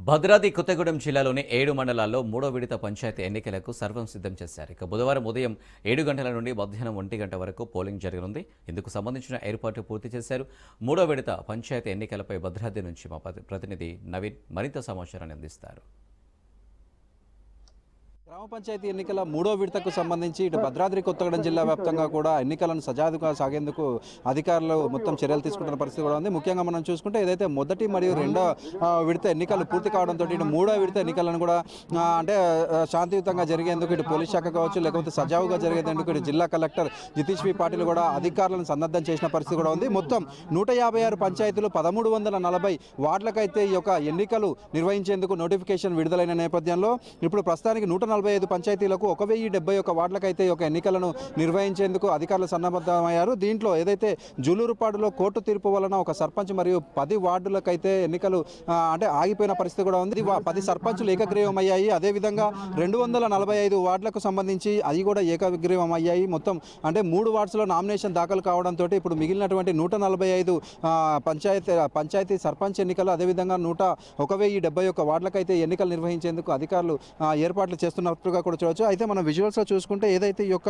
భద్రాద్రి కొత్తగూడెం జిల్లాలోని 7 మండలాల్లో మూడో విడత పంచాయతీ ఎన్నికలకు సర్వం సిద్ధం చేశారు. ఇక బుధవారం ఉదయం 7 గంటల నుండి మధ్యాహ్నం 1 గంట వరకు పోలింగ్ జరగనుంది. ఇందుకు సంబంధించిన ఏర్పాట్లు పూర్తి చేశారు. మూడో విడత పంచాయతీ ఎన్నికలపై భద్రాద్రి నుంచి మా ప్రతినిధి నవీన్ మరింత సమాచారాన్ని అందిస్తారు. గ్రామ పంచాయతీ ఎన్నికల మూడో విడతకు సంబంధించి ఇటు భద్రాద్రి కొత్తగూడెం జిల్లా వ్యాప్తంగా కూడా ఎన్నికలను సజావుగా సాగేందుకు అధికారులు మొత్తం చర్యలు తీసుకుంటున్న పరిస్థితి కూడా ఉంది. ముఖ్యంగా మనం చూసుకుంటే ఏదైతే మొదటి మరియు రెండో విడత ఎన్నికలు పూర్తి కావడంతో ఇటు మూడో విడత ఎన్నికలను కూడా శాంతియుతంగా జరిగేందుకు ఇటు పోలీస్ శాఖ కావచ్చు, లేకపోతే సజావుగా జరిగేందుకు ఇటు జిల్లా కలెక్టర్ జితేష్ వి పాటిల్ కూడా అధికారులను సన్నద్ధం చేసిన పరిస్థితి కూడా ఉంది. మొత్తం 156 పంచాయతీలు 1340 వార్డులకైతే ఈ యొక్క ఎన్నికలు నిర్వహించేందుకు నోటిఫికేషన్ విడుదలైన నేపథ్యంలో ఇప్పుడు ప్రస్తుతానికి 145 పంచాయతీలకు 1071 వార్డులకైతే ఒక ఎన్నికలను నిర్వహించేందుకు అధికారులు సన్నద్ధమయ్యారు. దీంట్లో ఏదైతే జూలూరుపాడులో కోర్టు తీర్పు వలన ఒక సర్పంచ్ మరియు 10 వార్డులకైతే ఎన్నికలు ఆగిపోయిన పరిస్థితి కూడా ఉంది. 10 సర్పంచులు ఏకగ్రీవం అయ్యాయి. అదేవిధంగా 245 వార్డులకు సంబంధించి అవి కూడా ఏకగ్రీవం అయ్యాయి. మొత్తం 3 వార్డ్స్లో నామినేషన్ దాఖలు కావడంతో ఇప్పుడు మిగిలినటువంటి 145 పంచాయతీ సర్పంచ్ ఎన్నికలు, అదేవిధంగా 171 వార్డులకైతే ఎన్నికలు నిర్వహించేందుకు అధికారులు ఏర్పాట్లు చేస్తున్నట్టుగా కూడా చూడవచ్చు. అయితే మనం విజువల్స్లో చూసుకుంటే ఏదైతే ఈ యొక్క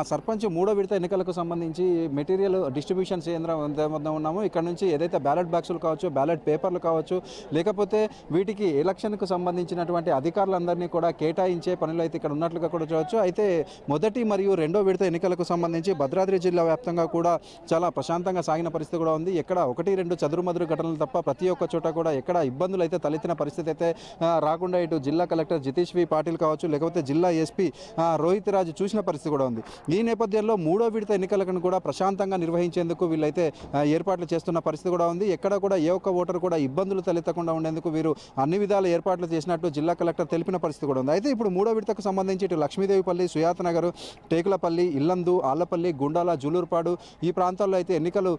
సర్పంచ్ మూడో విడత ఎన్నికలకు సంబంధించి మెటీరియల్ డిస్ట్రిబ్యూషన్ కేంద్రం వద్ద ఉన్నాము. ఇక్కడ నుంచి ఏదైతే బ్యాలెట్ బాక్సులు కావచ్చు, బ్యాలెట్ పేపర్లు కావచ్చు, లేకపోతే వీటికి ఎలక్షన్కు సంబంధించినటువంటి అధికారులందరినీ కూడా కేటాయించే పనులు అయితే ఇక్కడ ఉన్నట్లుగా కూడా చూడవచ్చు. అయితే మొదటి మరియు రెండో విడత ఎన్నికలకు సంబంధించి భద్రాద్రి జిల్లా వ్యాప్తంగా కూడా చాలా ప్రశాంతంగా సాగిన పరిస్థితి కూడా ఉంది. ఎక్కడ 1-2 చదురుమదురు ఘటనలు తప్ప ప్రతి ఒక్క చోట కూడా ఎక్కడ ఇబ్బందులు అయితే తలెత్తిన పరిస్థితి అయితే రాకుండా ఇటు జిల్లా కలెక్టర్ జితేష్ వి పాటిల్ కావచ్చు, లేకపోతే జిల్లా ఎస్పీ రోహిత్ రాజు చూసిన పరిస్థితి కూడా ఉంది. ఈ నేపథ్యంలో మూడో విడత ఎన్నికలను కూడా ప్రశాంతంగా నిర్వహించేందుకు వీళ్ళైతే ఏర్పాట్లు చేస్తున్న పరిస్థితి కూడా ఉంది. ఎక్కడ కూడా ఏ ఒక్క ఓటర్ కూడా ఇబ్బందులు తలెత్తకుండా ఉండేందుకు వీరు అన్ని విధాల ఏర్పాట్లు చేసినట్టు జిల్లా కలెక్టర్ తెలిపిన పరిస్థితి కూడా ఉంది. అయితే ఇప్పుడు మూడో విడతకు సంబంధించి ఇటు లక్ష్మీదేవిపల్లి, సుయాతనగర్, టేకులపల్లి, ఇల్లందు, ఆళ్లపల్లి, గుండాల, జూలూరుపాడు ఈ ప్రాంతాల్లో అయితే ఎన్నికలు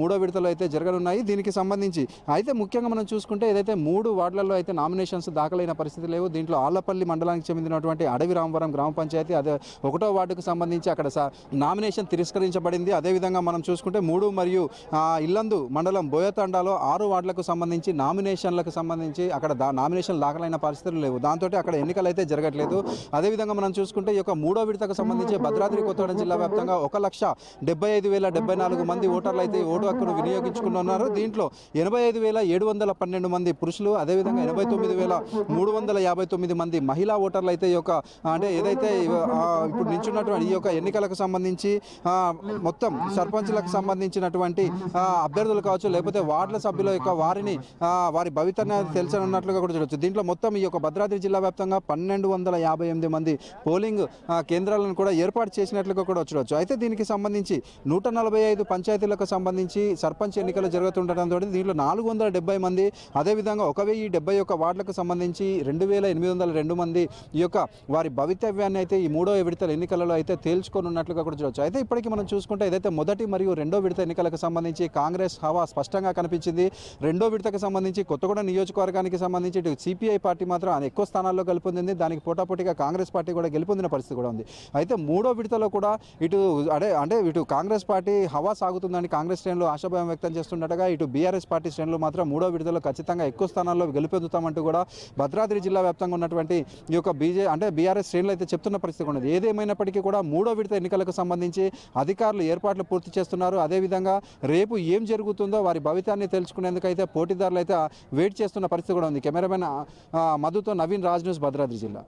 మూడో విడతలో అయితే జరగనున్నాయి. దీనికి సంబంధించి అయితే ముఖ్యంగా మనం చూసుకుంటే ఏదైతే 3 వార్డులలో అయితే నామినేషన్స్ దాఖలైన పరిస్థితి లేవు. దీంట్లో ఆళ్లపల్లి మండలానికి చెందినటువంటి అడవి రామవరం గ్రామ పంచాయతీ అదే 1వ వార్డుకు సంబంధించి అక్కడ నామినేషన్ తిరస్కరించబడింది. అదేవిధంగా మనం చూసుకుంటే 3 మరియు ఇల్లందు మండలం బోయతండాలో 6 వార్డులకు సంబంధించి నామినేషన్లకు సంబంధించి అక్కడ నామినేషన్ దాఖలైన పరిస్థితులు లేవు. దాంతో అక్కడ ఎన్నికలు అయితే జరగట్లేదు. అదేవిధంగా మనం చూసుకుంటే ఈ యొక్క మూడో విడతకు సంబంధించి భద్రాద్రి కొత్తగూడెం జిల్లా వ్యాప్తంగా 1,75,074 మంది ఓటర్లు అయితే ఓటు హక్కును వినియోగించుకున్నారు. దీంట్లో 85,712 మంది పురుషులు, అదేవిధంగా 89,359 మంది మహిళా ఓటర్లు అయితే ఈ యొక్క ఏదైతే ఇప్పుడు నిల్చున్నటువంటి ఈ యొక్క ఎన్నికలకు సంబంధించి మొత్తం సర్పంచ్లకు సంబంధించినటువంటి అభ్యర్థులు కావచ్చు, లేకపోతే వార్డుల సభ్యుల యొక్క వారి భవితవ్యాన్ని తెలుసనున్నట్లుగా కూడా చూడవచ్చు. దీంట్లో మొత్తం ఈ యొక్క భద్రాద్రి జిల్లా వ్యాప్తంగా 1,258 మంది పోలింగ్ కేంద్రాలను కూడా ఏర్పాటు చేసినట్లుగా కూడా చూడవచ్చు. అయితే దీనికి సంబంధించి 145 పంచాయతీలకు సంబంధించి సర్పంచ్ ఎన్నికలు జరుగుతుండటంతో దీంట్లో 470 మంది, అదేవిధంగా 1,071 వార్డులకు సంబంధించి 2,802 మంది ఈ యొక్క వారి భవితవ్యాన్ని అయితే ఈ మూడో విడత ఎన్నికలలో అయితే తేల్చుకోనున్నట్లుగా కూడా చూడవచ్చు. అయితే ఇప్పటికీ మనం చూసుకుంటే ఏదైతే మొదటి మరియు రెండో విడత ఎన్నికలకు సంబంధించి కాంగ్రెస్ హవా స్పష్టంగా కనిపించింది. రెండో విడతకు సంబంధించి కొత్తగూడెం నియోజకవర్గానికి సంబంధించి ఇటు సిపిఐ పార్టీ మాత్రం ఎక్కువ స్థానాల్లో గెలుపొందింది. దానికి పోటాపోటీగా కాంగ్రెస్ పార్టీ కూడా గెలుపొందిన పరిస్థితి కూడా ఉంది. అయితే మూడో విడతలో కూడా ఇటు కాంగ్రెస్ పార్టీ హవా సాగుతుందని కాంగ్రెస్ శ్రేణులు ఆశాభావం వ్యక్తం చేస్తున్నట్టుగా ఇటు బీఆర్ఎస్ పార్టీ శ్రేణులు మాత్రం మూడో విడతలో ఖచ్చితంగా ఎక్కువ స్థానాల్లో గెలుపొందుతామంటూ కూడా భద్రాద్రి జిల్లా వ్యాప్తంగా ఉన్నటువంటి ఈ యొక్క బీఆర్ఎస్ శ్రేణులు అయితే చెప్తున్న పరిస్థితి ఉన్నది. ఏదేమైనప్పటికీ కూడా మూడో విడత ఎన్నికలకు సంబంధించి అధికారులు ఏర్పాట్లు పూర్తి చేస్తున్నారు. అదేవిధంగా రేపు ఏం జరుగుతుందో వారి భవితాన్ని తెలుసుకునేందుకు అయితే పోటీదారులు అయితే వెయిట్ చేస్తున్న పరిస్థితి కూడా ఉంది. కెమెరామెన్ మధుతో నవీన్, రాజ్ న్యూస్, భద్రాద్రి జిల్లా.